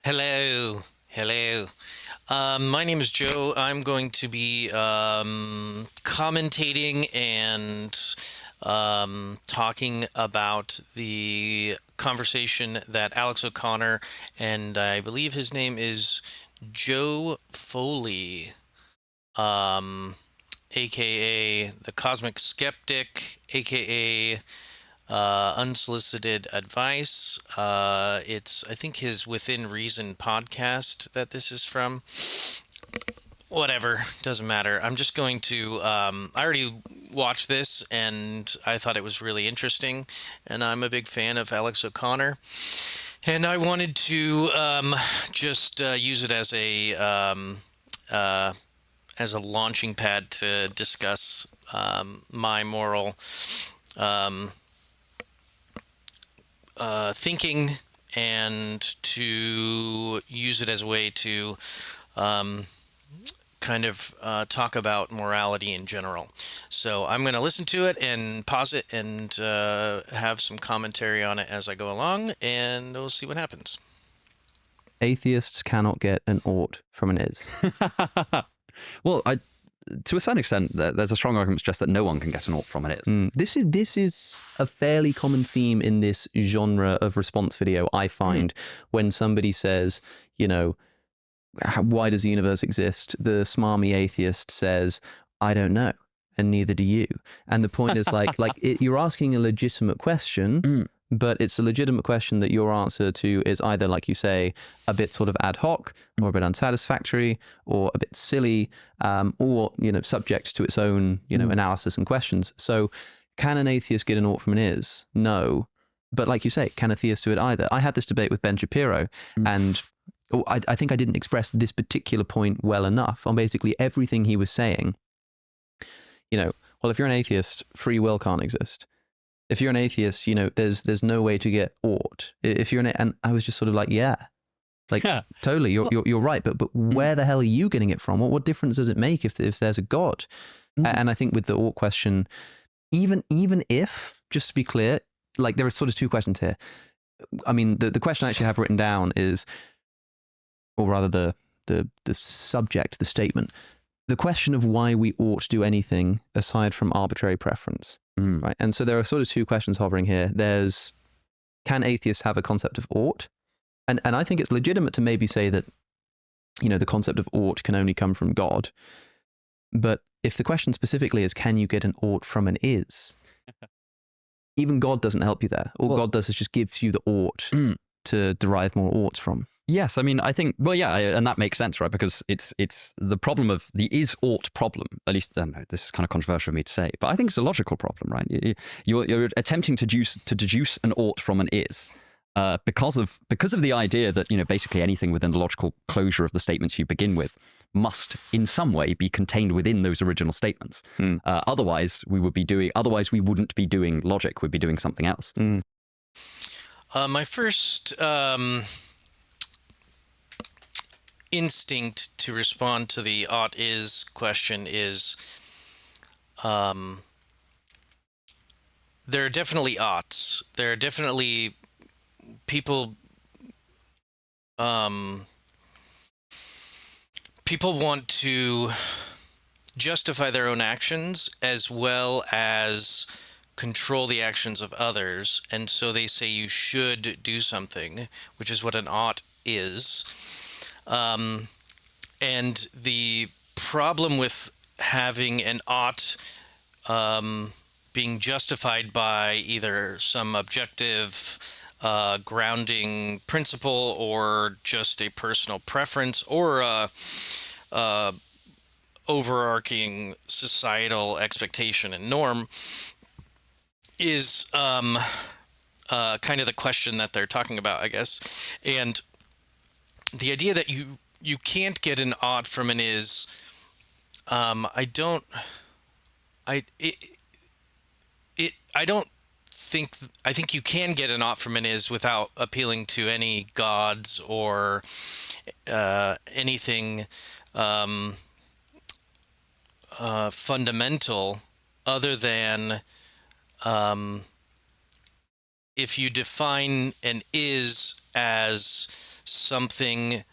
Hello, hello. My name is Joe. I'm going to be commentating and talking about the conversation that Alex O'Connor and I believe his name is Joe Foley, um, aka the Cosmic Skeptic, aka unsolicited advice. It's, I think, his Within Reason podcast that this is from. Whatever, doesn't matter. I'm just going to. I already watched this and I thought it was really interesting, and I'm a big fan of Alex O'Connor. And I wanted to just use it as a launching pad to discuss my moral um, thinking, and to use it as a way to um, kind of talk about morality in general. So I'm going to listen to it and pause it and have some commentary on it as I go along, and we'll see what happens. Atheists cannot get an ought from an is. Well, to a certain extent, there's a strong argument to suggest that no one can get an ought from an is. This is a fairly common theme in this genre of response video, I find, when somebody says, you know, why does the universe exist? The smarmy atheist says, I don't know, and neither do you. And the point is you're asking a legitimate question, but it's a legitimate question that your answer to is either, like you say, a bit sort of ad hoc, or a bit unsatisfactory, or a bit silly, or, subject to its own, analysis and questions. So can an atheist get an ought from an is? No. But like you say, can a theist do it either? I had this debate with Ben Shapiro, and I think I didn't express this particular point well enough on basically everything he was saying. Well, if you're an atheist, free will can't exist. If you're an atheist, there's no way to get ought. If you're and I was just sort of like, totally, you're right. But where the hell are you getting it from? What difference does it make if there's a God? And I think with the ought question, even if, just to be clear, there are sort of two questions here. I mean, the question I actually have written down is, or rather the subject, the statement, the question of why we ought to do anything aside from arbitrary preference. Right. And so there are sort of two questions hovering here. There's, can atheists have a concept of ought? And I think it's legitimate to maybe say that, the concept of ought can only come from God. But if the question specifically is, can you get an ought from an is? Even God doesn't help you there. All God does is just gives you the ought to derive more oughts from. Yes, I mean, I think, well, yeah, and that makes sense, right? Because it's the problem of the is-ought problem. At least, I don't know, this is kind of controversial for me to say, but I think it's a logical problem, right? You're attempting to deduce an ought from an is, because of the idea that, basically anything within the logical closure of the statements you begin with must in some way be contained within those original statements. Otherwise we wouldn't be doing logic, we'd be doing something else. My first instinct to respond to the ought is question is, there are definitely oughts. There are definitely people want to justify their own actions as well as control the actions of others, and so they say you should do something, which is what an ought is. And the problem with having an ought being justified by either some objective grounding principle, or just a personal preference, or a overarching societal expectation and norm, is kind of the question that they're talking about, I guess. And the idea that you can't get an ought from an is, I think you can get an ought from an is without appealing to any gods or anything fundamental, other than if you define an is as something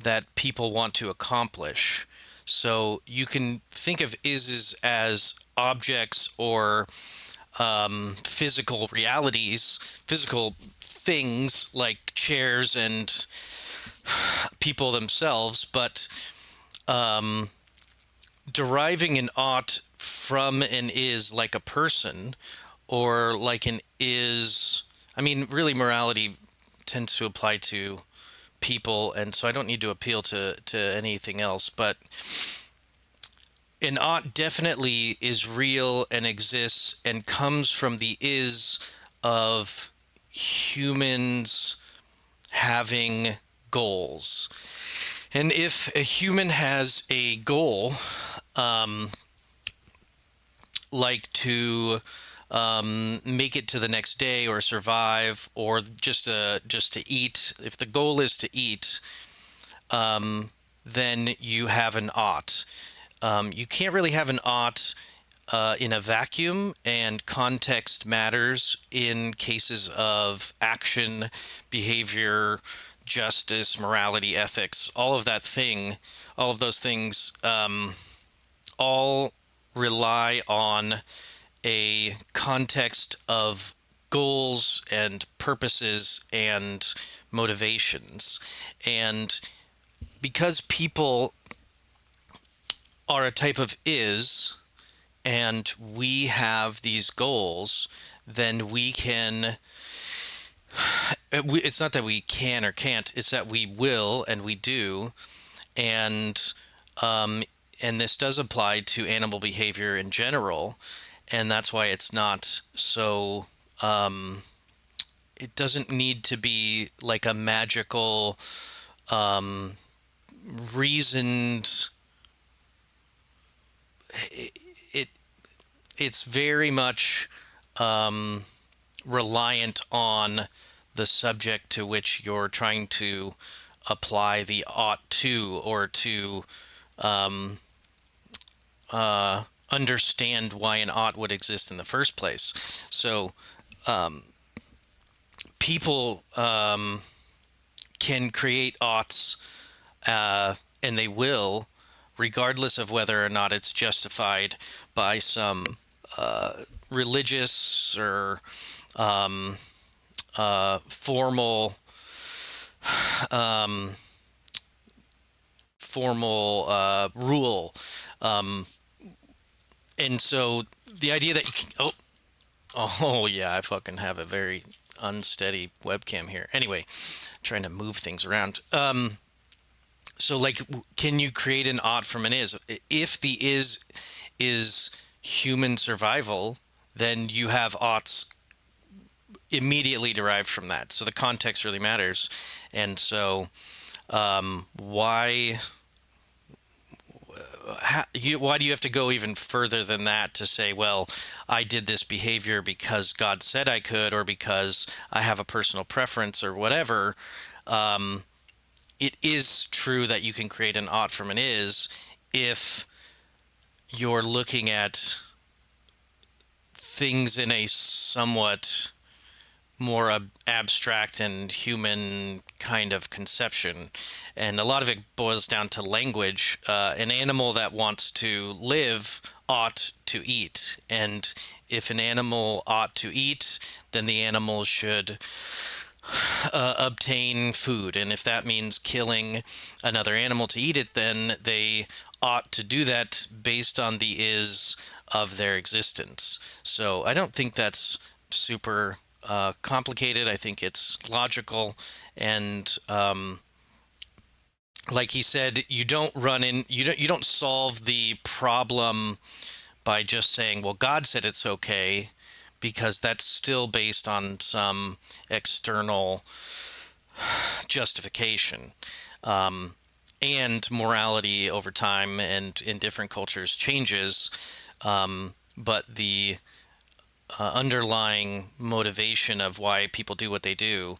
that people want to accomplish. So you can think of is as objects or physical realities, physical things like chairs and people themselves, but deriving an ought from an is like a person or like an is, I mean, really morality tends to apply to people, and so I don't need to appeal to anything else, but an ought definitely is real and exists and comes from the is of humans having goals. And if a human has a goal, like to make it to the next day or survive or just to eat, if the goal is to eat, then you have an ought. You can't really have an ought in a vacuum, and context matters in cases of action, behavior, justice, morality, ethics, all of those things, all rely on a context of goals and purposes and motivations. And because people are a type of is, and we have these goals, then we can, it's not that we can or can't, it's that we will and we do. And this does apply to animal behavior in general, and that's why it's not so it doesn't need to be like a magical reasoned, it it's very much reliant on the subject to which you're trying to apply the ought to, or to understand why an ought would exist in the first place. So people can create oughts, and they will, regardless of whether or not it's justified by some religious or formal rule. And so the idea that you can, oh yeah, I fucking have a very unsteady webcam here. Anyway, trying to move things around. So like, can you create an ought from an is? If the is human survival, then you have oughts immediately derived from that. So the context really matters. And so why do you have to go even further than that to say, well, I did this behavior because God said I could, or because I have a personal preference, or whatever? It is true that you can create an ought from an is if you're looking at things in a somewhat more abstract and human kind of conception. And a lot of it boils down to language. An animal that wants to live ought to eat. And if an animal ought to eat, then the animal should obtain food. And if that means killing another animal to eat it, then they ought to do that based on the is of their existence. So I don't think that's super complicated. I think it's logical, and like he said, you don't solve the problem by just saying, well, God said it's okay, because that's still based on some external justification. And morality over time and in different cultures changes, but the underlying motivation of why people do what they do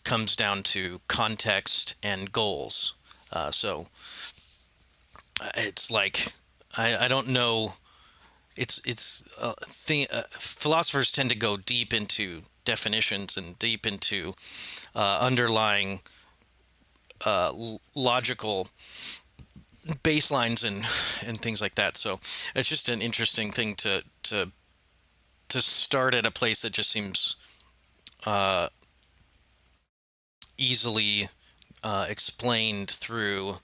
comes down to context and goals. So it's like, I don't know. Philosophers tend to go deep into definitions and deep into underlying logical baselines and things like that. So it's just an interesting thing to start at a place that just seems easily explained through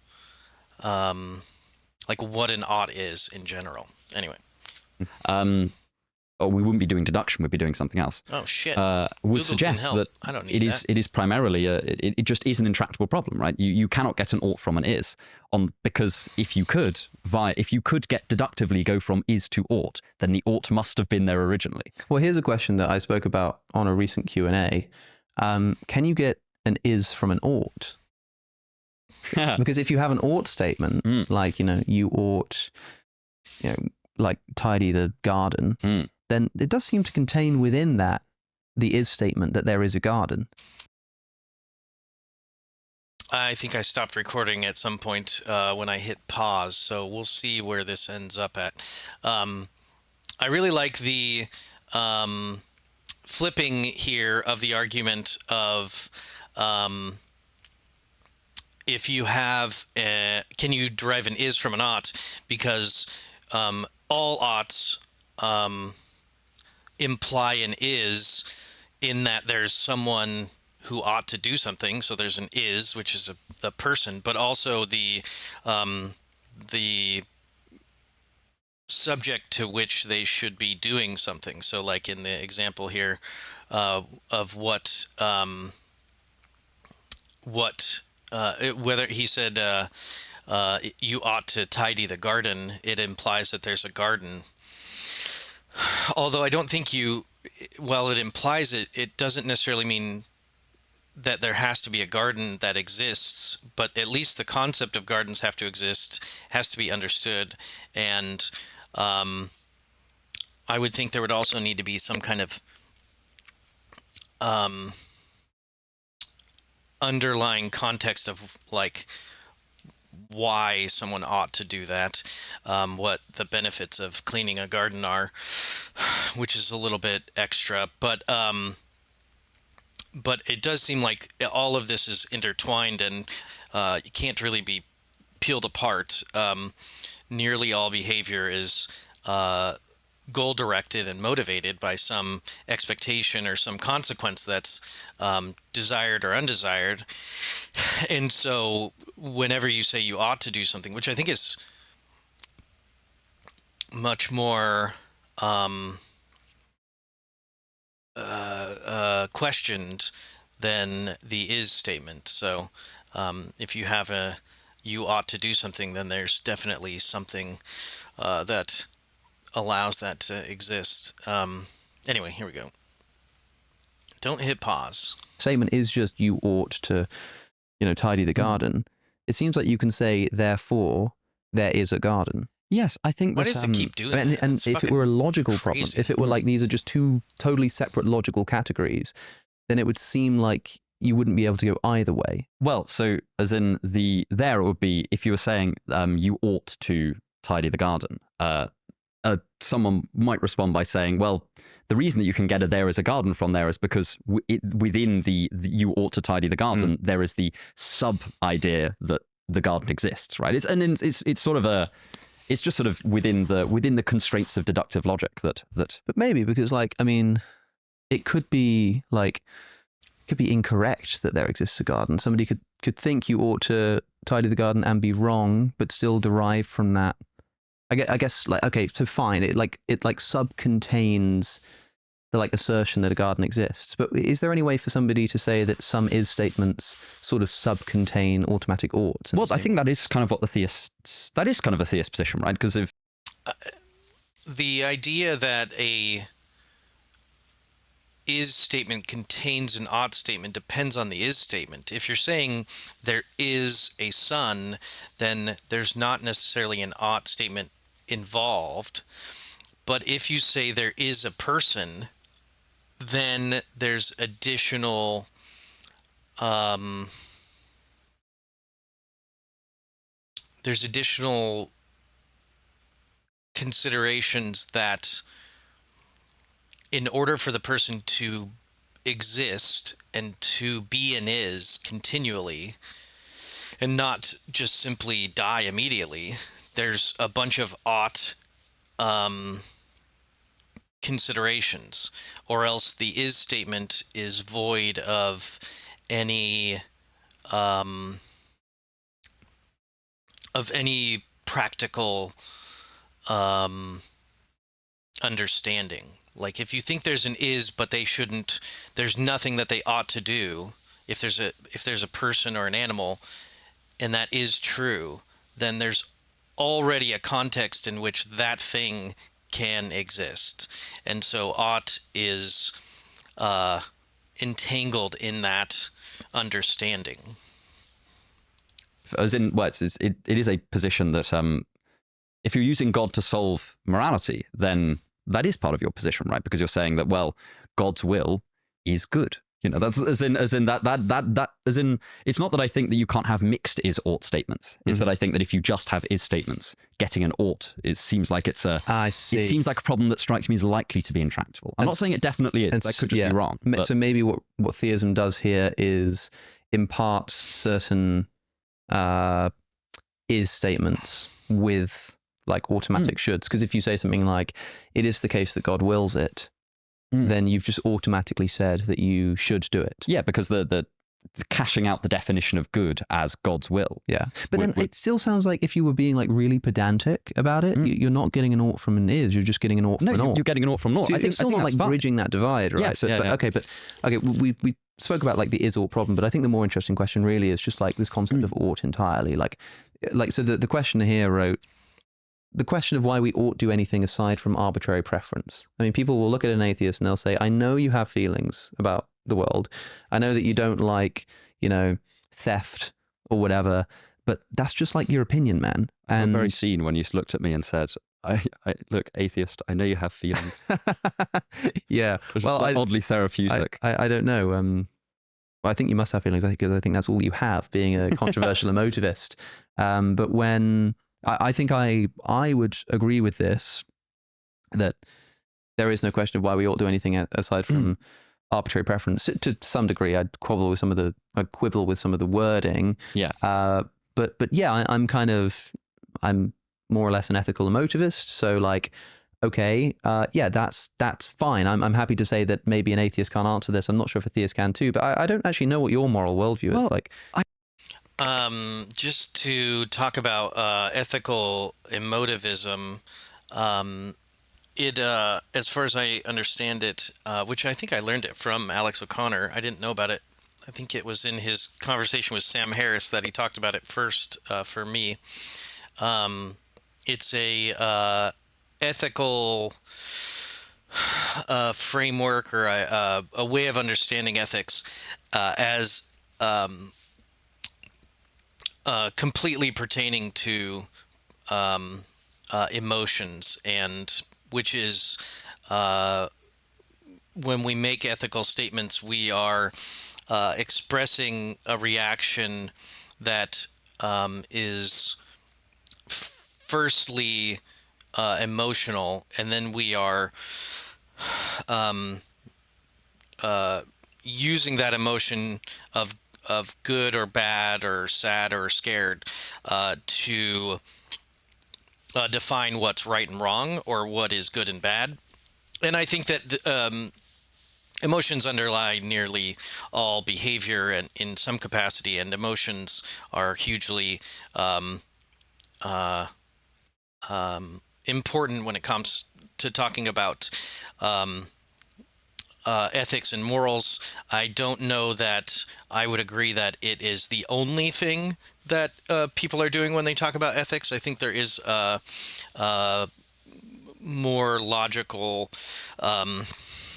like what an ought is in general. Anyway. Or we wouldn't be doing deduction, we'd be doing something else. Oh shit! Would Google suggest can help. that I don't need that. it is primarily it just is an intractable problem, right? You cannot get an ought from an is because if you could get deductively go from is to ought, then the ought must have been there originally. Well, here's a question that I spoke about on a recent Q&A. Can you get an is from an ought? Because if you have an ought statement, like, you ought, like tidy the garden, then it does seem to contain within that the is statement that there is a garden. I think I stopped recording at some point when I hit pause, so we'll see where this ends up at. I really like the flipping here of the argument of if you have can you derive an is from an ought, because all oughts imply an is in that there's someone who ought to do something. So there's an is, which is the person, but also the subject to which they should be doing something. So like in the example here of whether he said you ought to tidy the garden, it implies that there's a garden. Although I don't think while it implies it, it doesn't necessarily mean that there has to be a garden that exists, but at least the concept of gardens have to exist, has to be understood. And I would think there would also need to be some kind of underlying context of like why someone ought to do that, what the benefits of cleaning a garden are, which is a little bit extra, but it does seem like all of this is intertwined, and you can't really be peeled apart. Nearly all behavior is goal-directed and motivated by some expectation or some consequence that's desired or undesired. And so whenever you say you ought to do something, which I think is much more questioned than the is statement. So if you have you ought to do something, then there's definitely something that allows that to exist. Anyway, here we go. Don't hit pause. Statement is just you ought to, tidy the garden. It seems like you can say, therefore, there is a garden. Yes, I think Why that, does it keep doing that? And if it were a logical problem, crazy. if it were like these are just two totally separate logical categories, then it would seem like you wouldn't be able to go either way. Well, so as in there it would be if you were saying you ought to tidy the garden. Someone might respond by saying, well, the reason that you can get a there is a garden from there is because within the you ought to tidy the garden, there is the sub idea that the garden exists, right? It's sort of it's just sort of within the constraints of deductive logic that. But maybe because it could be incorrect that there exists a garden. Somebody could think you ought to tidy the garden and be wrong, but still derive from that. I guess okay, so fine. It subcontains the assertion that a garden exists. But is there any way for somebody to say that some is statements sort of subcontain automatic oughts? Well, I think that is kind of what a theist position, right? Because if the idea that a is statement contains an ought statement depends on the is statement. If you're saying there is a sun, then there's not necessarily an ought statement involved. But if you say there is a person, then there's additional considerations that in order for the person to exist and to be and is continually and not just simply die immediately, there's a bunch of ought considerations, or else the is statement is void of any practical understanding. Like if you think there's an is but they shouldn't, there's nothing that they ought to do. If there's a person or an animal and that is true, then there's already a context in which that thing can exist. And so ought is entangled in that understanding. As in, well, it is a position that if you're using God to solve morality, then that is part of your position, right? Because you're saying that, well, God's will is good. You know, that's as in it's not that I think that you can't have mixed is ought statements. It's that I think that if you just have is statements, getting an ought seems like it seems like a problem that strikes me as likely to be intractable. I'm not saying it definitely is. That could just be wrong. But. So maybe what theism does here is imparts certain is statements with like automatic shoulds. Because if you say something like, it is the case that God wills it, then you've just automatically said that you should do it. Yeah, because the cashing out the definition of good as God's will. Yeah. But then it still sounds like if you were being like really pedantic about it, you're not getting an ought from an is, you're just getting an ought from an ought. You're getting an ought from an ought. So it's still not like bridging that divide, right? Yes, So, okay, we spoke about like the is ought problem, but I think the more interesting question really is just like this concept of ought entirely. Like so the questioner here wrote, the question of why we ought do anything aside from arbitrary preference. I mean, people will look at an atheist and they'll say, I know you have feelings about the world. I know that you don't like, theft or whatever, but that's just like your opinion, man. And I'm very seen when you looked at me and said, I look, atheist, I know you have feelings. Yeah. Well, oddly therapeutic. I don't know. Well, I think you must have feelings because I think that's all you have, being a controversial emotivist. But when... I think I would agree with this, that there is no question of why we ought to do anything aside from arbitrary preference. To some degree, I'd quibble with some of the wording. Yeah. But yeah, I'm more or less an ethical emotivist. So like, okay, yeah, that's fine. I'm happy to say that maybe an atheist can't answer this. I'm not sure if a theist can too, but I don't actually know what your moral worldview is. Like, just to talk about ethical emotivism, it as far as I understand it, which I think I learned it from Alex O'Connor. I didn't know about it. I think it was in his conversation with Sam Harris that he talked about it first for me. It's a ethical framework or a way of understanding ethics as completely pertaining to emotions, and which is when we make ethical statements, we are expressing a reaction that is firstly emotional, and then we are using that emotion of good or bad or sad or scared to define what's right and wrong or what is good and bad. And I think that emotions underlie nearly all behavior and in some capacity, and emotions are hugely important when it comes to talking about ethics and morals. I don't know that I would agree that it is the only thing that people are doing when they talk about ethics. I think there is a more logical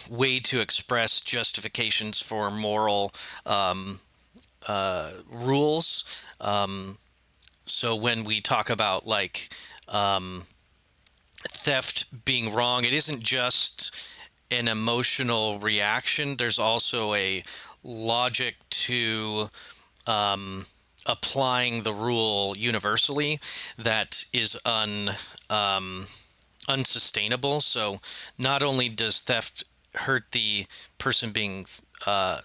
way to express justifications for moral rules. So when we talk about like theft being wrong, it isn't just an emotional reaction. There's also a logic to applying the rule universally that is unsustainable. So not only does theft hurt the person being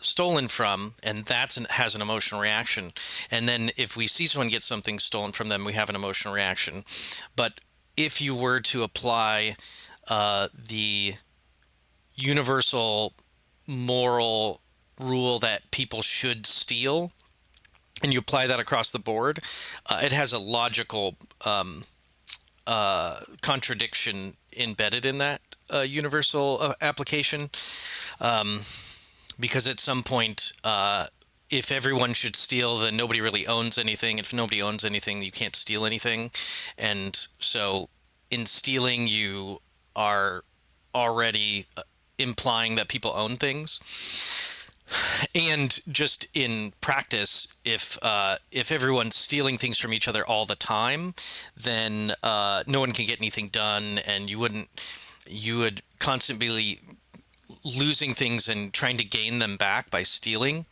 stolen from, and has an emotional reaction. And then if we see someone get something stolen from them, we have an emotional reaction. But if you were to apply the universal moral rule that people should steal, and you apply that across the board, it has a logical contradiction embedded in that universal application. Because at some point, if everyone should steal, then nobody really owns anything. If nobody owns anything, you can't steal anything. And so in stealing, you are already implying that people own things. And just in practice, if everyone's stealing things from each other all the time, then no one can get anything done, and you would constantly losing things and trying to gain them back by stealing,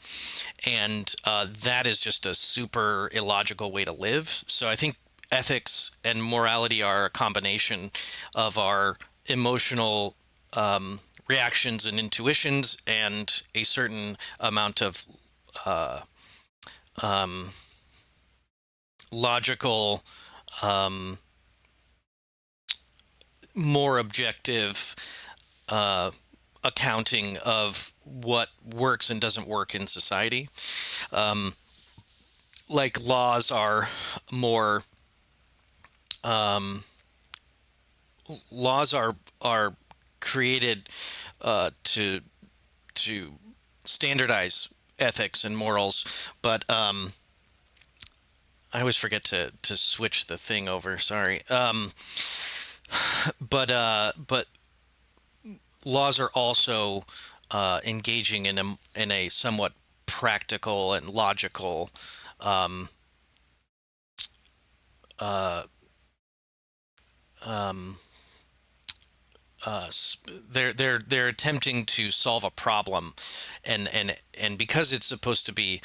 and that is just a super illogical way to live. So I think ethics and morality are a combination of our emotional reactions and intuitions and a certain amount of logical, more objective accounting of what works and doesn't work in society. Like laws are more laws are created to standardize ethics and morals, but I always forget to switch the thing over. Sorry. But laws are also engaging in a somewhat practical and logical they're attempting to solve a problem, and because it's supposed to be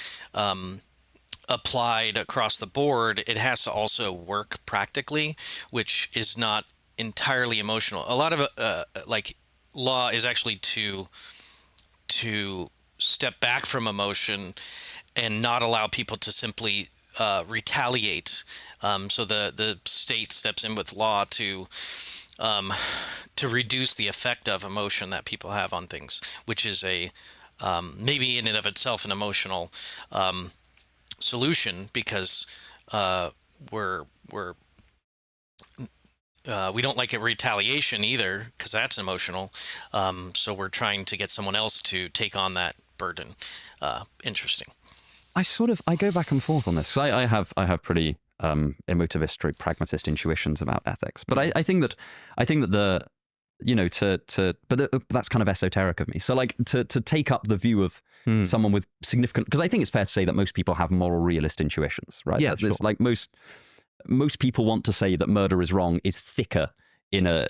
applied across the board, it has to also work practically, which is not entirely emotional. A lot of like law is actually to step back from emotion and not allow people to simply retaliate. So the state steps in with law to reduce the effect of emotion that people have on things, which is a maybe in and of itself an emotional solution, because we don't like a retaliation either, because that's emotional. So we're trying to get someone else to take on that burden. Interesting. I go back and forth on this. So I have pretty emotivist, pragmatist intuitions about ethics, but I think that the that's kind of esoteric of me. So like to take up the view of someone with significant, because I think it's fair to say that most people have moral realist intuitions, right? Yeah, sure. Like most people want to say that murder is wrong is thicker in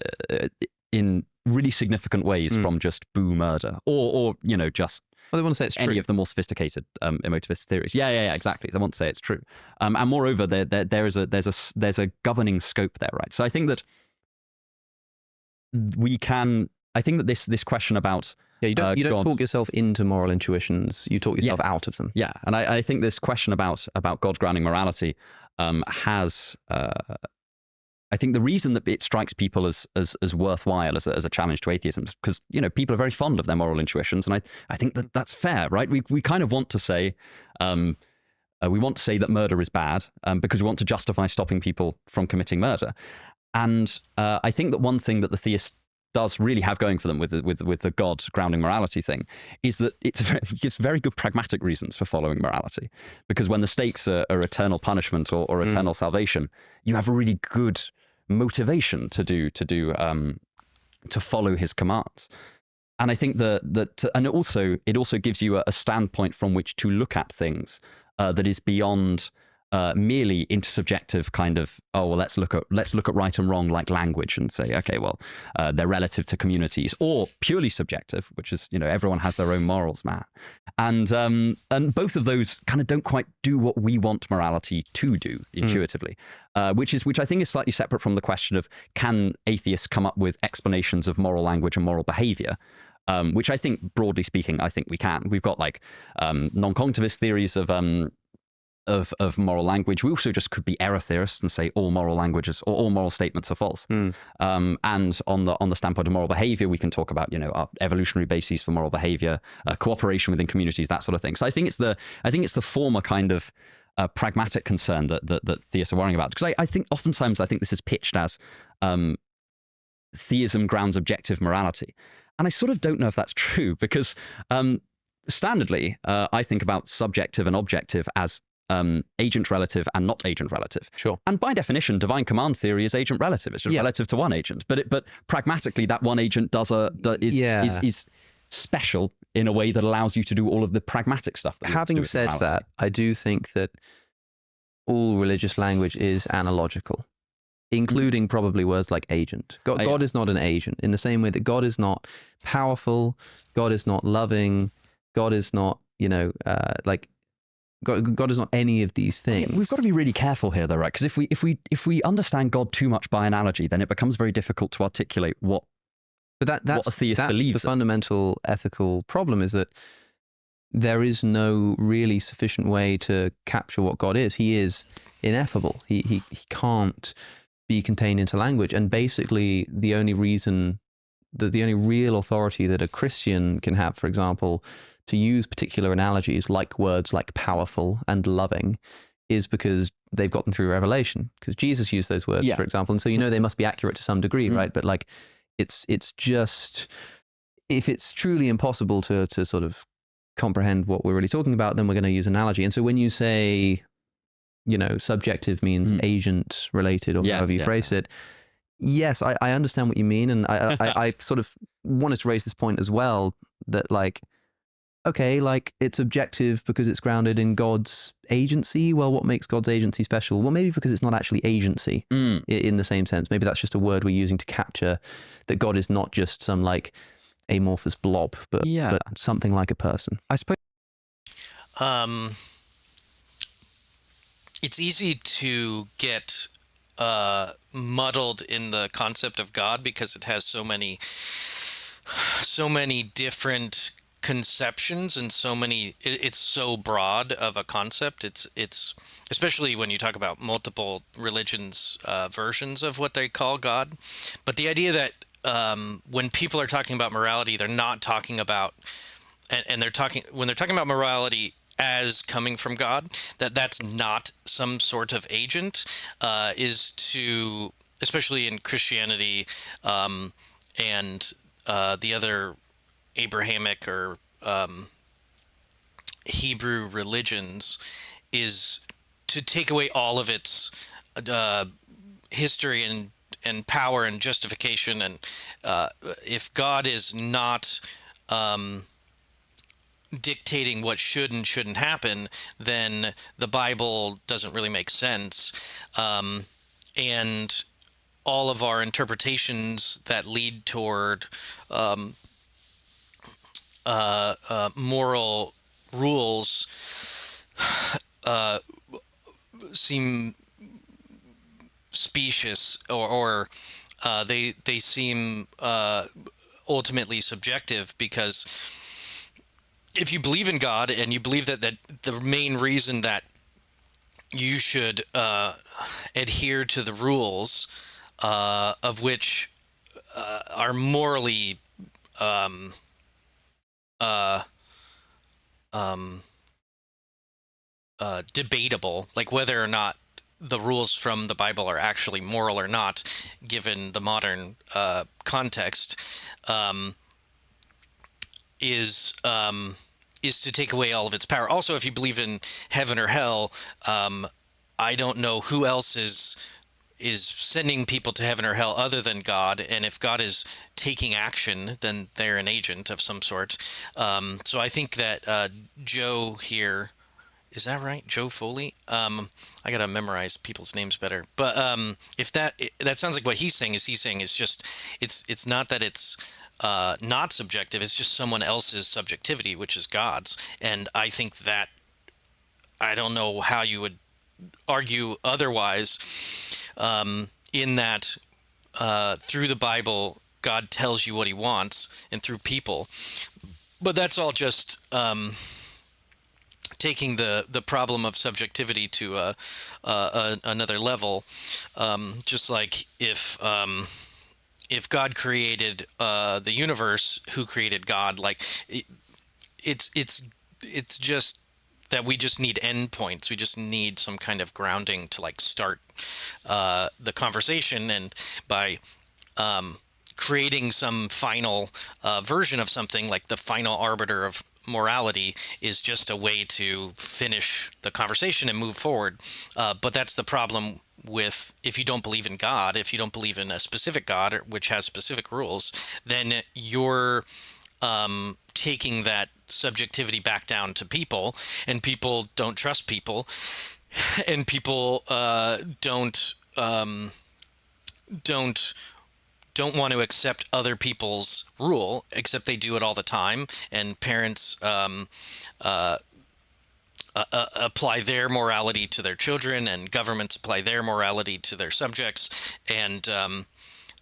really significant ways from just boo murder or just. Well, they want to say it's true. Any of the more sophisticated emotivist theories. Yeah, exactly. They want to say it's true. And moreover, there's a governing scope there, right? So I think that I think that this question about you don't God, talk yourself into moral intuitions. You talk yourself out of them. Yeah, and I think this question about God grounding morality has. I think the reason that it strikes people as worthwhile as a challenge to atheism is because people are very fond of their moral intuitions, and I think that that's fair, right? We kind of want to say that murder is bad because we want to justify stopping people from committing murder, and I think that one thing that the theist does really have going for them with the God grounding morality thing is that it gives very good pragmatic reasons for following morality, because when the stakes are eternal punishment or eternal salvation, you have a really good motivation to follow his commands. And I think and it also gives you a standpoint from which to look at things that is beyond merely intersubjective kind of, oh well, let's look at right and wrong like language and say, okay, well, they're relative to communities, or purely subjective, which is everyone has their own morals, man. And both of those kind of don't quite do what we want morality to do intuitively, which I think is slightly separate from the question of can atheists come up with explanations of moral language and moral behavior. which I think, broadly speaking, I think we can. We've got like non-cognitivist theories of moral language. We also just could be error theorists and say all moral languages or all moral statements are false. And on the standpoint of moral behavior, we can talk about, you know, our evolutionary bases for moral behavior, cooperation within communities, that sort of thing. So I think it's the former kind of pragmatic concern that theists are worrying about. Because I think oftentimes this is pitched as theism grounds objective morality. And I sort of don't know if that's true, because standardly, I think about subjective and objective as agent relative and not agent relative. Sure. And by definition, divine command theory is agent relative. It's just relative to one agent. But pragmatically, that one agent is special in a way that allows you to do all of the pragmatic stuff. Having said that, I do think that all religious language is analogical, including probably words like agent. God is not an agent, in the same way that God is not powerful, God is not loving, God is not, you know, God is not any of these things. We've got to be really careful here, though, right? Because if we understand God too much by analogy, then it becomes very difficult to articulate what a theist believes. The fundamental ethical problem is that there is no really sufficient way to capture what God is. He is ineffable. He can't be contained into language. And basically, the only reason that the only real authority that a Christian can have, for example, to use particular analogies like words like powerful and loving, is because they've got them through revelation, because Jesus used those words, for example. And so, you know, they must be accurate to some degree, right? But like, it's just, if it's truly impossible to sort of comprehend what we're really talking about, then we're going to use analogy. And so when you say, you know, subjective means agent related, or however you phrase it, yes, I understand what you mean. And I sort of wanted to raise this point as well, that like, okay, like it's objective because it's grounded in God's agency. Well, what makes God's agency special? Well, maybe because it's not actually agency in the same sense. Maybe that's just a word we're using to capture that God is not just some like amorphous blob, but something like a person. I suppose. It's easy to get muddled in the concept of God because it has so many different conceptions and it's so broad of a concept. It's especially when you talk about multiple religions versions of what they call God. But the idea that when people are talking about morality, they're not talking about when they're talking about morality as coming from God, that's not some sort of agent, is to, especially in Christianity and the other Abrahamic or Hebrew religions, is to take away all of its history and power and justification. And if God is not dictating what should and shouldn't happen, then the Bible doesn't really make sense. And all of our interpretations that lead toward moral rules seem specious, or they seem ultimately subjective, because if you believe in God and you believe that the main reason that you should adhere to the rules, of which are morally debatable, like whether or not the rules from the Bible are actually moral or not, given the modern context, is to take away all of its power. Also, if you believe in heaven or hell, I don't know who else is sending people to heaven or hell other than God. And if God is taking action, then they're an agent of some sort. So I think that Joe here, is that right? Joe Foley? I got to memorize people's names better. But if that sounds like what he's saying is just, it's not that it's not subjective, it's just someone else's subjectivity, which is God's. And I think that, I don't know how you would argue otherwise, in that through the Bible, God tells you what he wants and through people. But that's all just taking the problem of subjectivity to another level. Just like if God created the universe, who created God? Like it's just that we just need endpoints. We just need some kind of grounding to like start the conversation, and by creating some final version of something, like the final arbiter of morality is just a way to finish the conversation and move forward. But that's the problem with, if you don't believe in God, if you don't believe in a specific God which has specific rules, then you're taking that subjectivity back down to people, and people don't trust people, and people don't want to accept other people's rule, except they do it all the time. And parents apply their morality to their children, and governments apply their morality to their subjects. And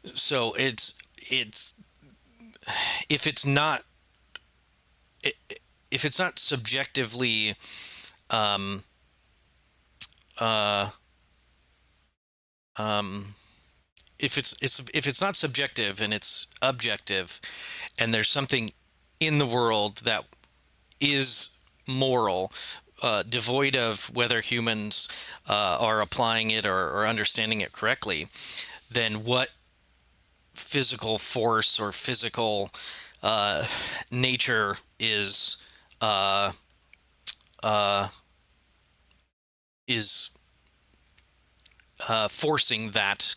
so it's if it's not subjectively if it's not subjective and it's objective, and there's something in the world that is moral, devoid of whether humans are applying it or understanding it correctly, then what physical force or physical nature is forcing that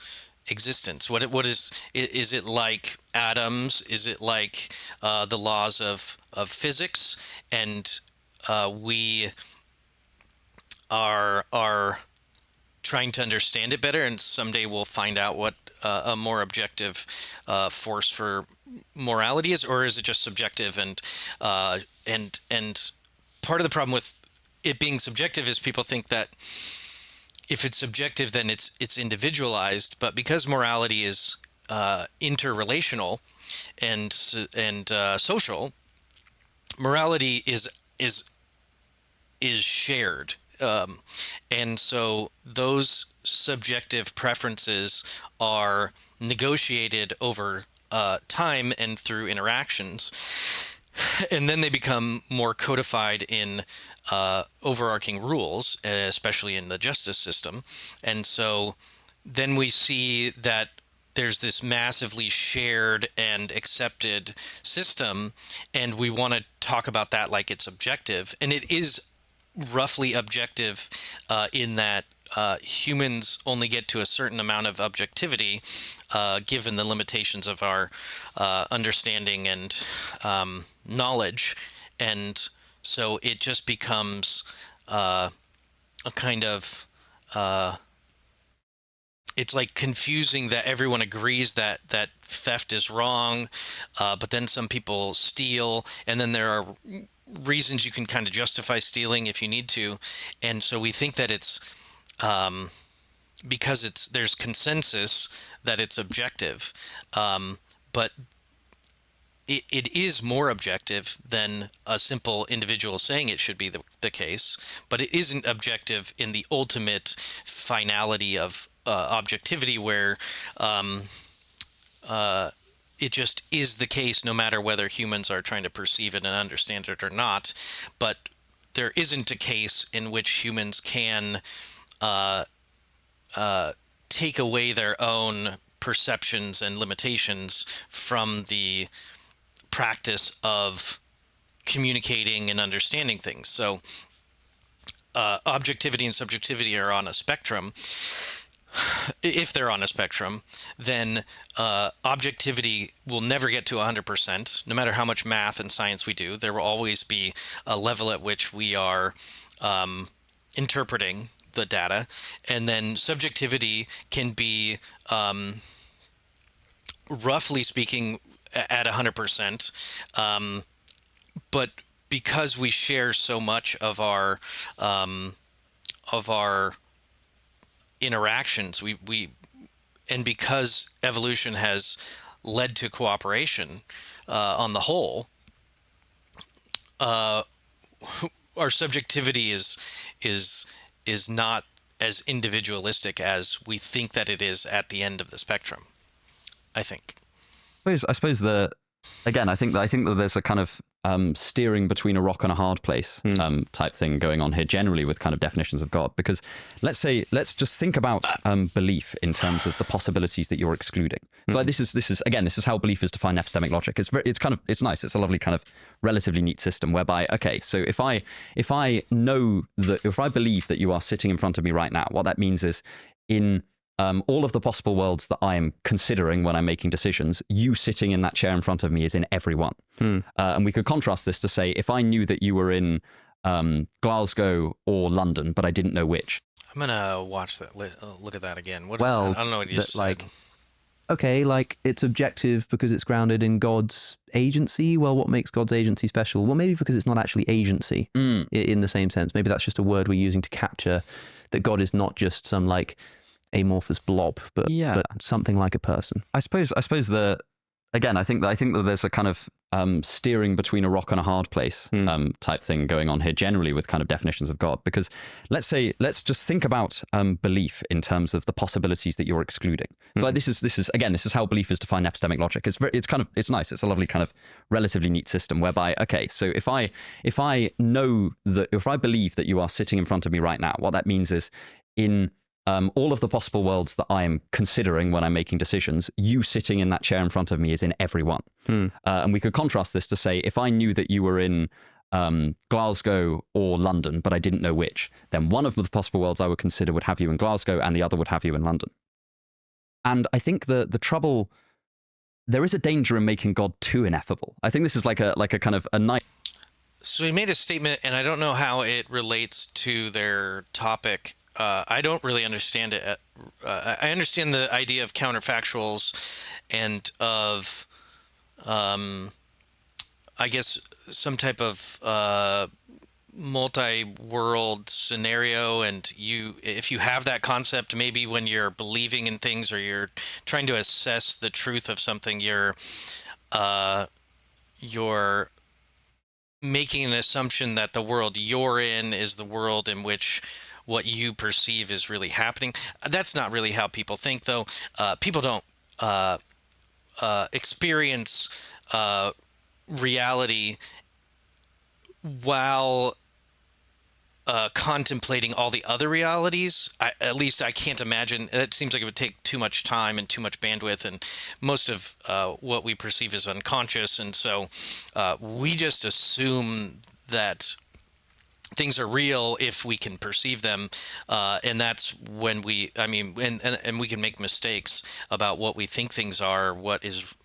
existence? What is it like atoms? Is it like the laws of physics? And we are trying to understand it better, and someday we'll find out what a more objective force for morality is, or is it just subjective? And part of the problem with it being subjective is people think that if it's subjective, then it's individualized. But because morality is interrelational and social, morality is shared, and so those subjective preferences are negotiated over time and through interactions, and then they become more codified in overarching rules, especially in the justice system. And so then we see that there's this massively shared and accepted system, and we want to talk about that like it's objective. And it is roughly objective in that humans only get to a certain amount of objectivity given the limitations of our understanding and knowledge. And so it just becomes a kind of it's like confusing that everyone agrees that theft is wrong, but then some people steal, and then there are reasons you can kind of justify stealing if you need to. And so we think that it's because there's consensus that it's objective, but it is more objective than a simple individual saying it should be the case, but it isn't objective in the ultimate finality of objectivity, where it just is the case no matter whether humans are trying to perceive it and understand it or not. But there isn't a case in which humans can take away their own perceptions and limitations from the practice of communicating and understanding things. So objectivity and subjectivity are on a spectrum. If they're on a spectrum, then objectivity will never get to 100%. No matter how much math and science we do, there will always be a level at which we are interpreting the data. And then subjectivity can be, roughly speaking, at 100%. But because we share so much of our interactions, we and because evolution has led to cooperation on the whole, our subjectivity is not as individualistic as we think that it is at the end of the spectrum, I think. I suppose again, I think that there's a kind of steering between a rock and a hard place type thing going on here generally with kind of definitions of God, because let's just think about belief in terms of the possibilities that you're excluding. So like this is how belief is defined in epistemic logic. It's nice. It's a lovely kind of relatively neat system whereby, okay, so if I believe that you are sitting in front of me right now, what that means is in all of the possible worlds that I am considering when I'm making decisions, you sitting in that chair in front of me is in every one. And we could contrast this to say, if I knew that you were in Glasgow or London, but I didn't know which. I'm gonna watch that. Look at that again. I don't know what you said. Like, okay, like it's objective because it's grounded in God's agency. Well, what makes God's agency special? Well, maybe because it's not actually agency in the same sense. Maybe that's just a word we're using to capture that God is not just some like amorphous blob, but something like a person. I suppose I think that there's a kind of steering between a rock and a hard place type thing going on here generally with kind of definitions of God, because let's just think about belief in terms of the possibilities that you're excluding. So like this is how belief is defined in epistemic logic. It's nice. It's a lovely kind of relatively neat system whereby, okay, so if I believe that you are sitting in front of me right now, what that means is in all of the possible worlds that I am considering when I'm making decisions, you sitting in that chair in front of me is in every one. And we could contrast this to say, if I knew that you were in Glasgow or London, but I didn't know which, then one of the possible worlds I would consider would have you in Glasgow and the other would have you in London. And I think the trouble, there is a danger in making God too ineffable. I think this is like a kind of a nice... So he made a statement, and I don't know how it relates to their topic. I don't really understand it. I understand the idea of counterfactuals and of, I guess, some type of multi-world scenario. And if you have that concept, maybe when you're believing in things or you're trying to assess the truth of something, you're making an assumption that the world you're in is the world in which what you perceive is really happening. That's not really how people think, though. People don't experience reality while contemplating all the other realities. At least I can't imagine. It seems like it would take too much time and too much bandwidth, and most of what we perceive is unconscious, and so we just assume that things are real if we can perceive them, and that's when we can make mistakes about what we think things are, what is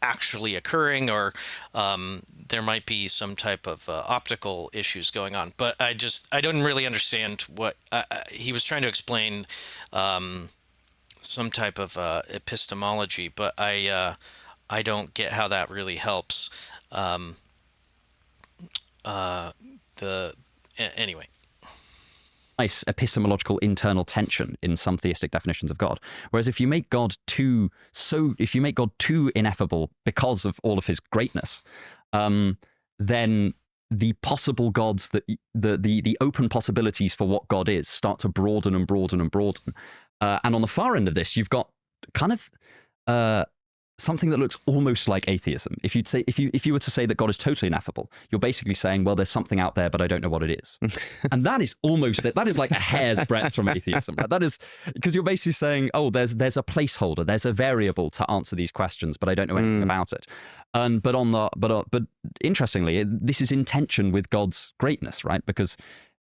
actually occurring, or there might be some type of optical issues going on. But I don't really understand what he was trying to explain, some type of epistemology, but I don't get how that really helps. Anyway. Nice epistemological internal tension in some theistic definitions of God. Whereas if you make God too ineffable because of all of his greatness, then the possible gods, the open possibilities for what God is start to broaden and broaden and broaden. And on the far end of this, you've got kind of something that looks almost like atheism. If you were to say that God is totally ineffable, you're basically saying, well, there's something out there, but I don't know what it is. And that is like a hair's breadth from atheism. Right? That is because you're basically saying, oh, there's a placeholder, there's a variable to answer these questions, but I don't know anything about it. But interestingly, this is in tension with God's greatness, right? Because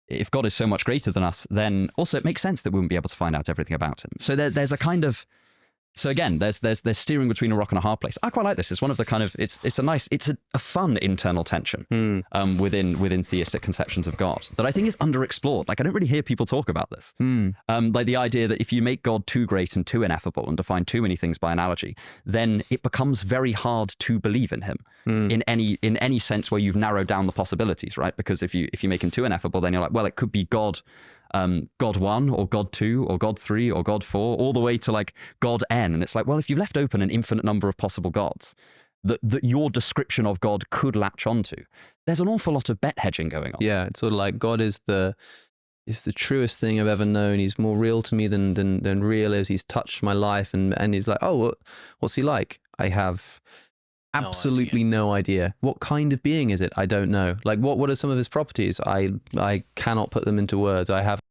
if God is so much greater than us, then also it makes sense that we wouldn't be able to find out everything about him. So there's a kind of... So again, there's steering between a rock and a hard place. I quite like this. It's one of the kind of it's a fun internal tension within theistic conceptions of God that I think is underexplored. Like I don't really hear people talk about this. Like the idea that if you make God too great and too ineffable and define too many things by analogy, then it becomes very hard to believe in him in any sense where you've narrowed down the possibilities, right? Because if you make him too ineffable, then you're like, well, it could be God God 1 or God 2 or God 3 or God 4, all the way to like God n. And it's like, well, if you've left open an infinite number of possible gods that your description of God could latch onto, there's an awful lot of bet hedging going on. Yeah, it's sort of like God is the truest thing I've ever known. He's more real to me than real is. He's touched my life, and he's like, oh, what's he like? I have absolutely no idea. What kind of being is it? I don't know. Like, what are some of his properties? I cannot put them into words. I have.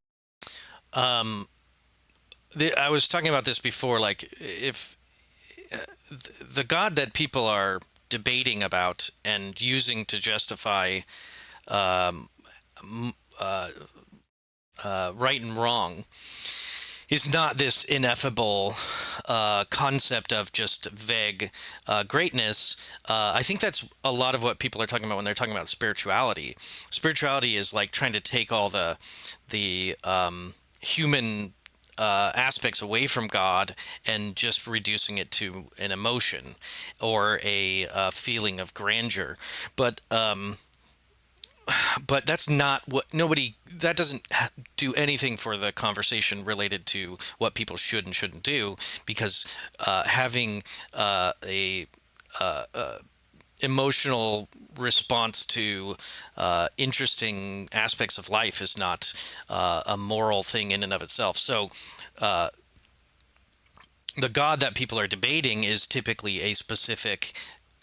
I was talking about this before. Like, if the God that people are debating about and using to justify right and wrong is not this ineffable concept of just vague greatness. I think that's a lot of what people are talking about when they're talking about spirituality. Spirituality is like trying to take all the human aspects away from God and just reducing it to an emotion or a feeling of grandeur. But that's not what that doesn't do anything for the conversation related to what people should and shouldn't do, because having a emotional response to interesting aspects of life is not a moral thing in and of itself. So the God that people are debating is typically a specific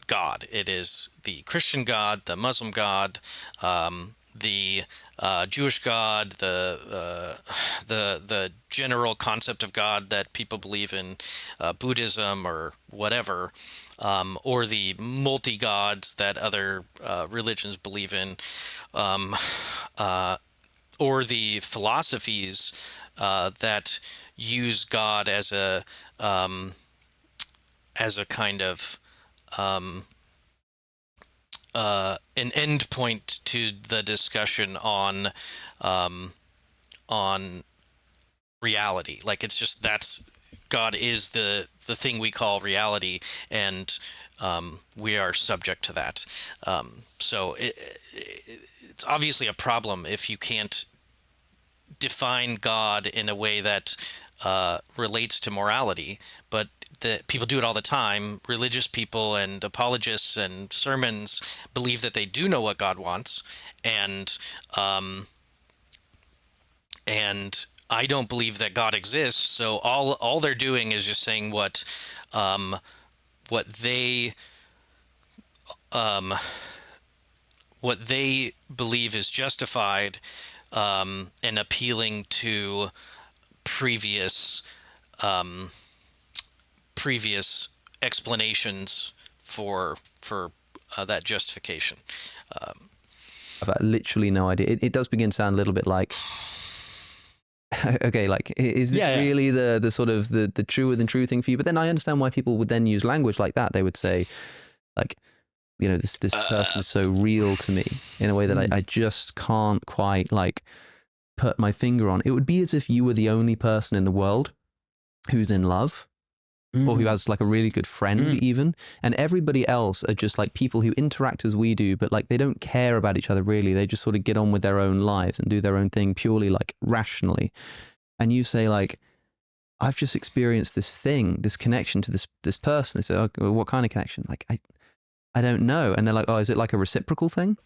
God. It is the Christian God, the Muslim God, the Jewish God, the general concept of God that people believe in, Buddhism or whatever, or the multi-gods that other religions believe in, or the philosophies that use God as a kind of an end point to the discussion on reality. Like, it's just that's God is the thing we call reality, and we are subject to that. So it's obviously a problem if you can't define God in a way that relates to morality, but people do it all the time. Religious people and apologists and sermons believe that they do know what God wants, and I don't believe that God exists. So all they're doing is just saying what they believe is justified, and appealing to previous explanations for that justification. I've literally no idea. It does begin to sound a little bit like, okay, like, is this really the sort of the truer than true thing for you? But then I understand why people would then use language like that. They would say, like, you know, this person is so real to me in a way that I just can't quite like put my finger on. It would be as if you were the only person in the world who's in love, or who has like a really good friend even, and everybody else are just like people who interact as we do, but like they don't care about each other really. They just sort of get on with their own lives and do their own thing purely like rationally. And you say like, I've just experienced this thing, this connection to this person. They say, oh, well, what kind of connection? Like, I don't know. And they're like, oh, is it like a reciprocal thing?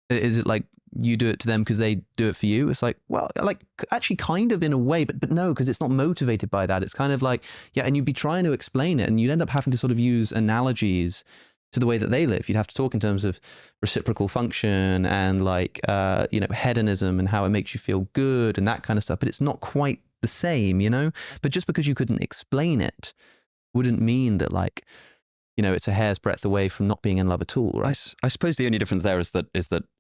Is it like you do it to them because they do it for you? It's like, well, like actually kind of in a way, but no, because it's not motivated by that. It's kind of like, yeah, and you'd be trying to explain it and you'd end up having to sort of use analogies to the way that they live. You'd have to talk in terms of reciprocal function and like, you know, hedonism and how it makes you feel good and that kind of stuff. But it's not quite the same, you know? But just because you couldn't explain it wouldn't mean that like, you know, it's a hair's breadth away from not being in love at all, right? I suppose the only difference there is that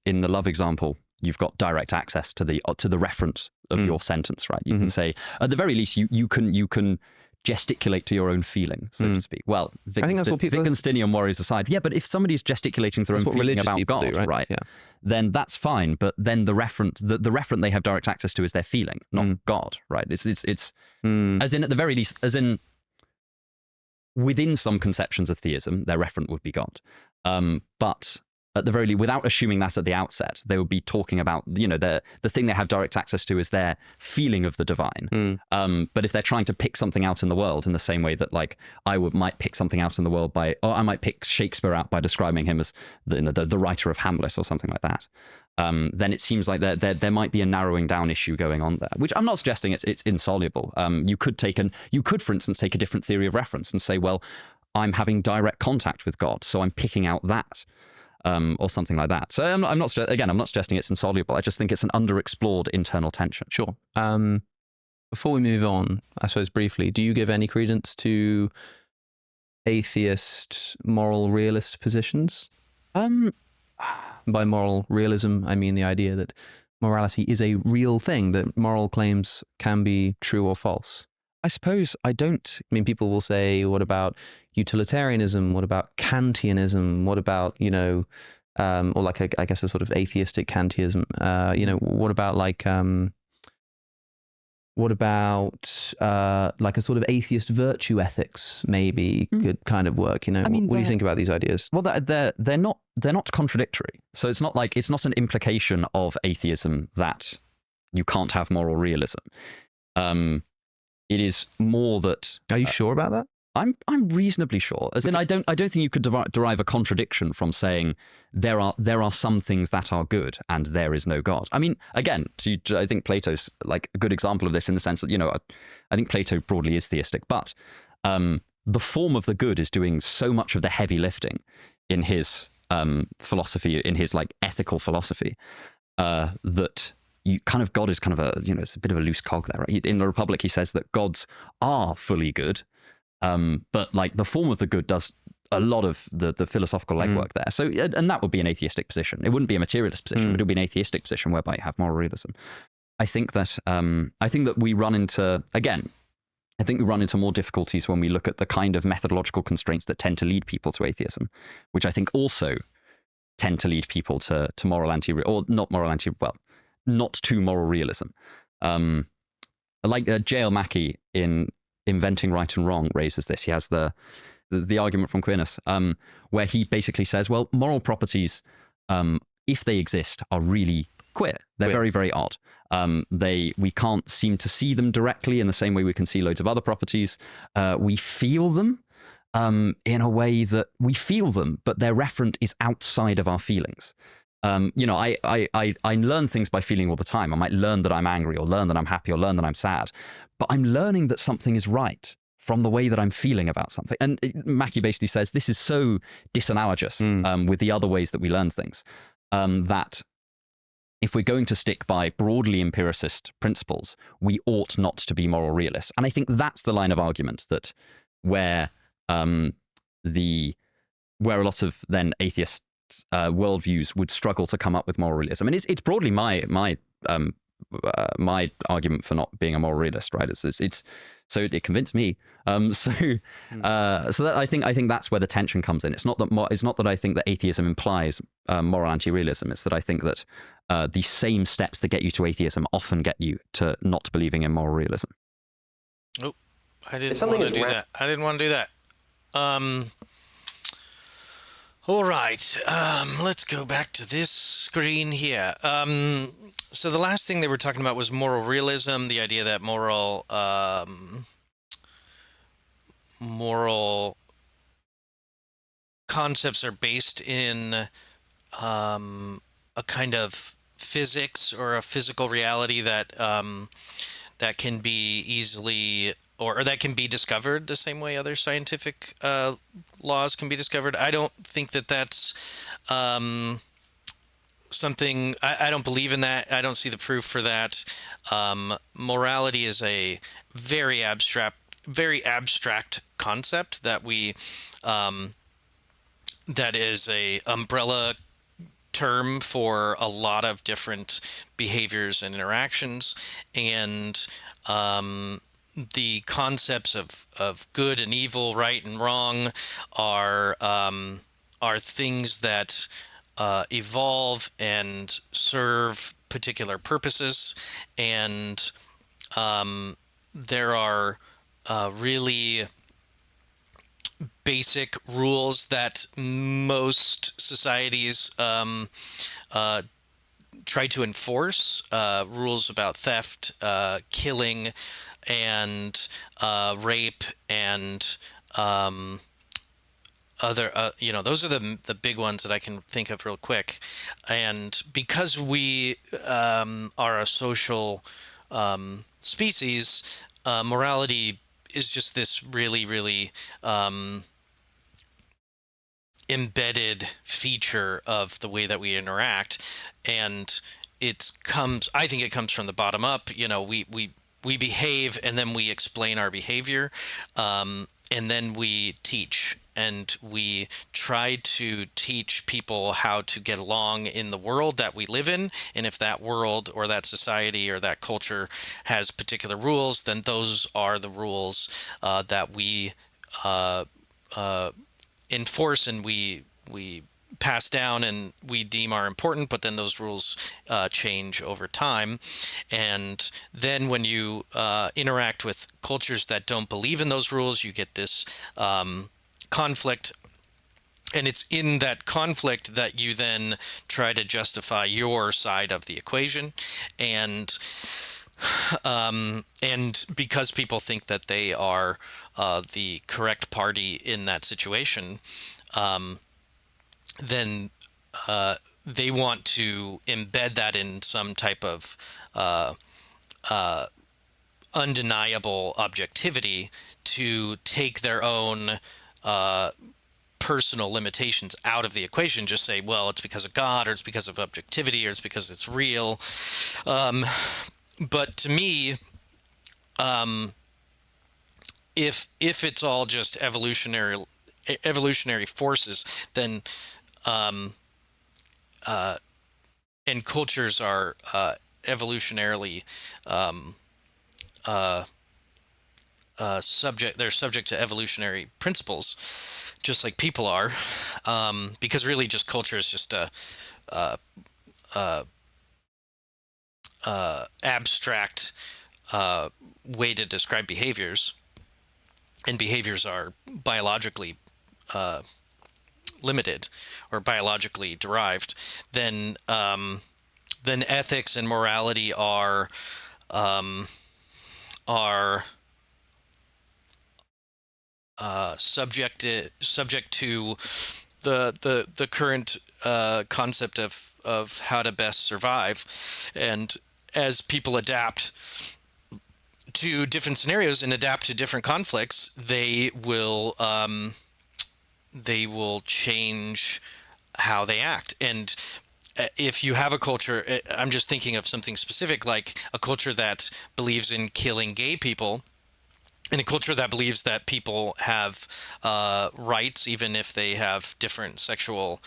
in the love example, you've got direct access to the reference of your sentence, right? You can say, at the very least, you can gesticulate to your own feelings, so to speak. Well, I think that's what people... Wittgensteinian warriors aside, yeah, but if somebody's gesticulating to their own feeling about God, do, right? Yeah. Then that's fine. But then the referent they have direct access to is their feeling, not God, right? It's as in, at the very least, as in, within some conceptions of theism, their referent would be God. But at the very least, without assuming that at the outset, they would be talking about, you know, the thing they have direct access to is their feeling of the divine. But if they're trying to pick something out in the world in the same way that, like, might pick something out in the world or I might pick Shakespeare out by describing him as the writer of Hamlet or something like that, then it seems like there might be a narrowing down issue going on there, which I'm not suggesting it's insoluble. You could, for instance, take a different theory of reference and say, well, I'm having direct contact with God, so I'm picking out that. Or something like that. So I'm not suggesting it's insoluble. I just think it's an underexplored internal tension. Sure. Before we move on, I suppose briefly, do you give any credence to atheist moral realist positions? By moral realism, I mean the idea that morality is a real thing, that moral claims can be true or false. I suppose I don't. I mean, people will say, what about utilitarianism? What about Kantianism? What about, you know, or like, I guess a sort of atheistic Kantianism? You know, what about like a sort of atheist virtue ethics maybe could kind of work, you know? I mean, what do you think about these ideas? Well, they're not contradictory. So it's not an implication of atheism that you can't have moral realism. It is more that. Are you sure about that? I'm reasonably sure. As in, I don't think you could derive a contradiction from saying there are some things that are good and there is no God. I mean, again, I think Plato's like a good example of this in the sense that, you know, I think Plato broadly is theistic, but the form of the good is doing so much of the heavy lifting in his philosophy, in his like ethical philosophy, that. God is kind of a, you know, it's a bit of a loose cog there, right? In the Republic, he says that gods are fully good, but like the form of the good does a lot of the philosophical legwork there. So, and that would be an atheistic position. It wouldn't be a materialist position, but it would be an atheistic position whereby you have moral realism. I think that we run into, again, more difficulties when we look at the kind of methodological constraints that tend to lead people to atheism, which I think also tend to lead people to not to moral realism. Like J.L. Mackie in Inventing Right and Wrong raises this. He has the argument from Quirinus, where he basically says, well, moral properties, if they exist, are really queer. They're very, very odd. We can't seem to see them directly in the same way we can see loads of other properties. We feel them in a way that we feel them, but their referent is outside of our feelings. You know, I learn things by feeling all the time. I might learn that I'm angry, or learn that I'm happy, or learn that I'm sad. But I'm learning that something is right from the way that I'm feeling about something. And Mackie basically says this is so disanalogous with the other ways that we learn things, that if we're going to stick by broadly empiricist principles, we ought not to be moral realists. And I think that's the line of argument that where a lot of then atheists worldviews would struggle to come up with moral realism. And it's broadly my argument for not being a moral realist, right? It's so it convinced me. So that I think that's where the tension comes in. It's not that I think that atheism implies moral anti-realism. It's that I think that the same steps that get you to atheism often get you to not believing in moral realism. Oh, I didn't want to do that. I didn't want to do that. All right, let's go back to this screen here. So the last thing they were talking about was moral realism, the idea that moral concepts are based in a kind of physics or a physical reality that that can be easily or that can be discovered the same way other scientific laws can be discovered. I don't think that that's something. I don't believe in that. I don't see the proof for that. Morality is a very abstract concept that that is a umbrella term for a lot of different behaviors and interactions, and the concepts of good and evil, right and wrong, are things that evolve and serve particular purposes, and there are really basic rules that most societies try to enforce, rules about theft, killing, and rape, and other those are the big ones that I can think of real quick. And because we are a social species, morality is just this really embedded feature of the way that we interact. And I think it comes from the bottom up. We behave, and then we explain our behavior, and then we teach, and we try to teach people how to get along in the world that we live in. And if that world or that society or that culture has particular rules, then those are the rules that we enforce, and we pass down, and we deem are important. But then those rules change over time. And then when you interact with cultures that don't believe in those rules, you get this conflict. And it's in that conflict that you then try to justify your side of the equation. And because people think that they are the correct party in that situation, then they want to embed that in some type of undeniable objectivity to take their own personal limitations out of the equation. Just say, well, it's because of God, or it's because of objectivity, or it's because it's real. But to me, if it's all just evolutionary forces, then and cultures are evolutionarily they're subject to evolutionary principles, just like people are, because really just culture is just a abstract way to describe behaviors, and behaviors are biologically limited or biologically derived. Then ethics and morality are subject to the current concept of how to best survive. And as people adapt to different scenarios and adapt to different conflicts, they will change how they act. And if you have a culture, I'm just thinking of something specific, like a culture that believes in killing gay people, and a culture that believes that people have rights even if they have different sexual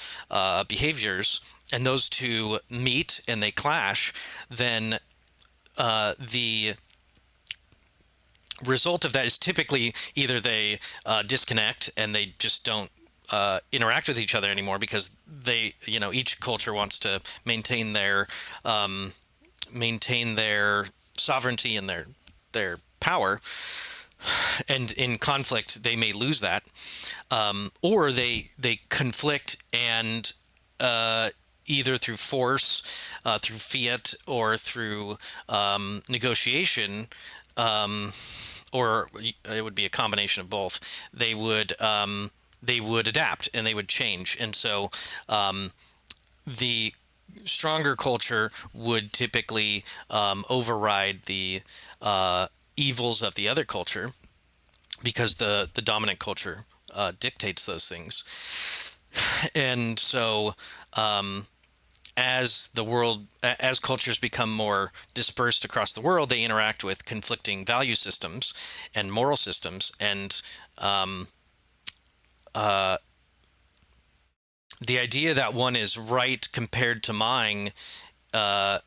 behaviors, and those two meet and they clash, then the result of that is typically either they disconnect and they just don't interact with each other anymore, because they, each culture wants to maintain their sovereignty and their power. And in conflict, they may lose that, or they conflict, and either through force, through fiat, or through negotiation, or it would be a combination of both. They would adapt, and they would change. And so the stronger culture would typically override the evils of the other culture, because the dominant culture dictates those things. And so as cultures become more dispersed across the world, they interact with conflicting value systems and moral systems. And the idea that one is right compared to mine, I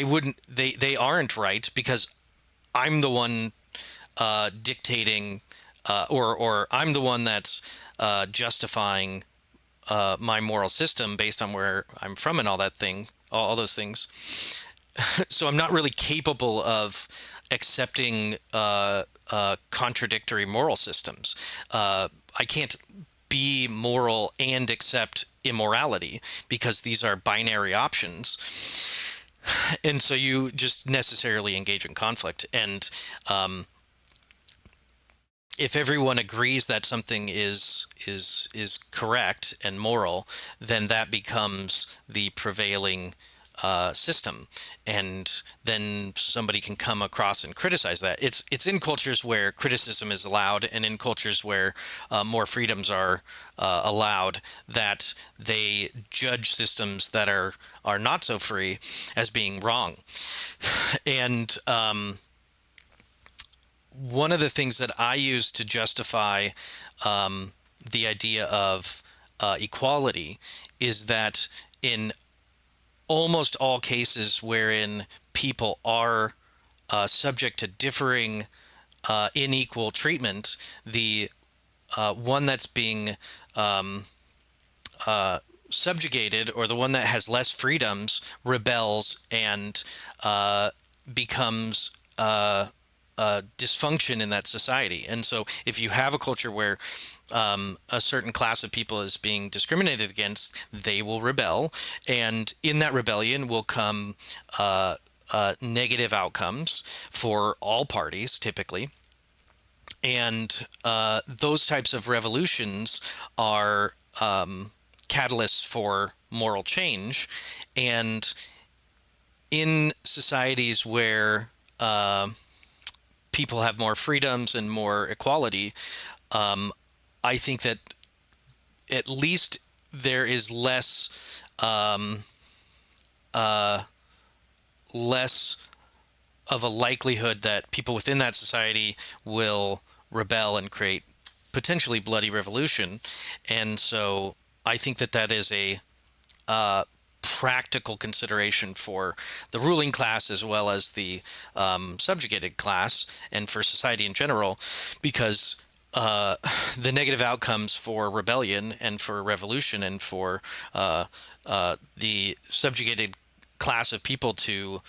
wouldn't. They aren't right, because I'm the one dictating, or I'm the one that's justifying my moral system based on where I'm from and all those things. So I'm not really capable of accepting contradictory moral systems. I can't be moral and accept immorality because these are binary options. And so you just necessarily engage in conflict. And if everyone agrees that something is correct and moral, then that becomes the prevailing system, and then somebody can come across and criticize that. It's in cultures where criticism is allowed, and in cultures where more freedoms are allowed, that they judge systems that are not so free as being wrong. And one of the things that I use to justify the idea of equality is that in almost all cases wherein people are subject to differing unequal treatment, the one that's being subjugated, or the one that has less freedoms, rebels and becomes dysfunction in that society. And so if you have a culture where a certain class of people is being discriminated against, they will rebel, and in that rebellion will come negative outcomes for all parties typically. And those types of revolutions are catalysts for moral change. And in societies where people have more freedoms and more equality, I think that at least there is less less of a likelihood that people within that society will rebel and create potentially bloody revolution. And so I think that that is a practical consideration for the ruling class as well as the subjugated class, and for society in general, because the negative outcomes for rebellion and for revolution and for the subjugated class of people to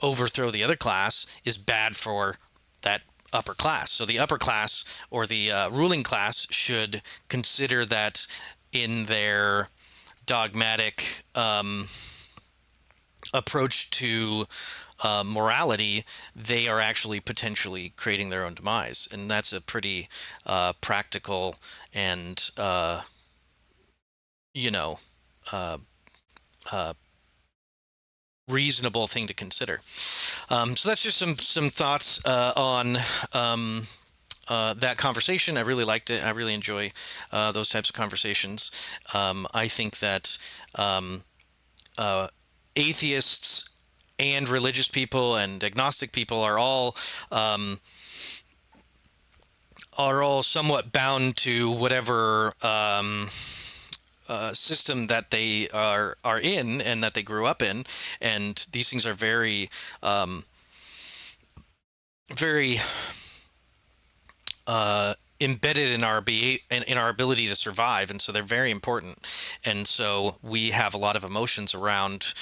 overthrow the other class is bad for that upper class. So the upper class, or the ruling class, should consider that in their dogmatic approach to morality, they are actually potentially creating their own demise. And that's a pretty practical and reasonable thing to consider. So that's just some thoughts on that conversation. I really liked it. I really enjoy those types of conversations. I think that atheists and religious people and agnostic people are all somewhat bound to whatever system that they are in and that they grew up in, and these things are very very embedded in our in our ability to survive, and so they're very important. And so we have a lot of emotions around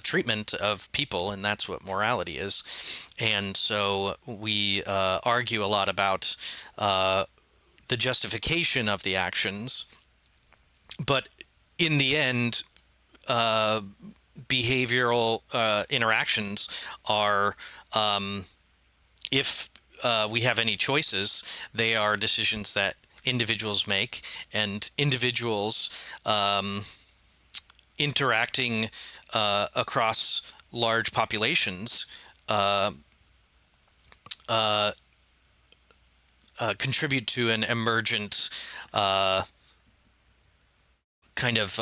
treatment of people, and that's what morality is. And so we argue a lot about the justification of the actions, but in the end, behavioral interactions are, if we have any choices, they are decisions that individuals make, and individuals interacting across large populations contribute to an emergent kind of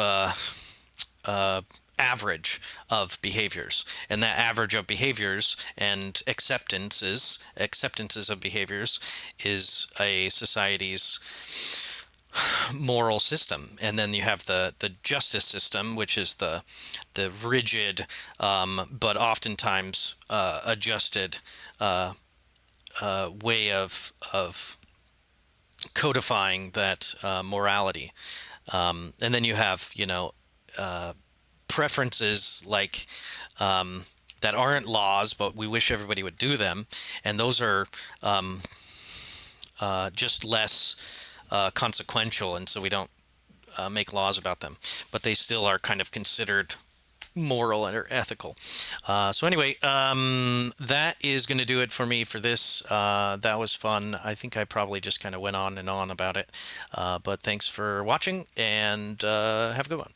average of behaviors, and that average of behaviors and acceptances of behaviors is a society's moral system. And then you have the justice system, which is the rigid but oftentimes adjusted way of codifying that morality. And then you have preferences like that aren't laws, but we wish everybody would do them, and those are just less consequential, and so we don't make laws about them, but they still are kind of considered moral or ethical. So anyway, that is going to do it for me for this. That was fun. I think I probably just kind of went on and on about it, but thanks for watching, and have a good one.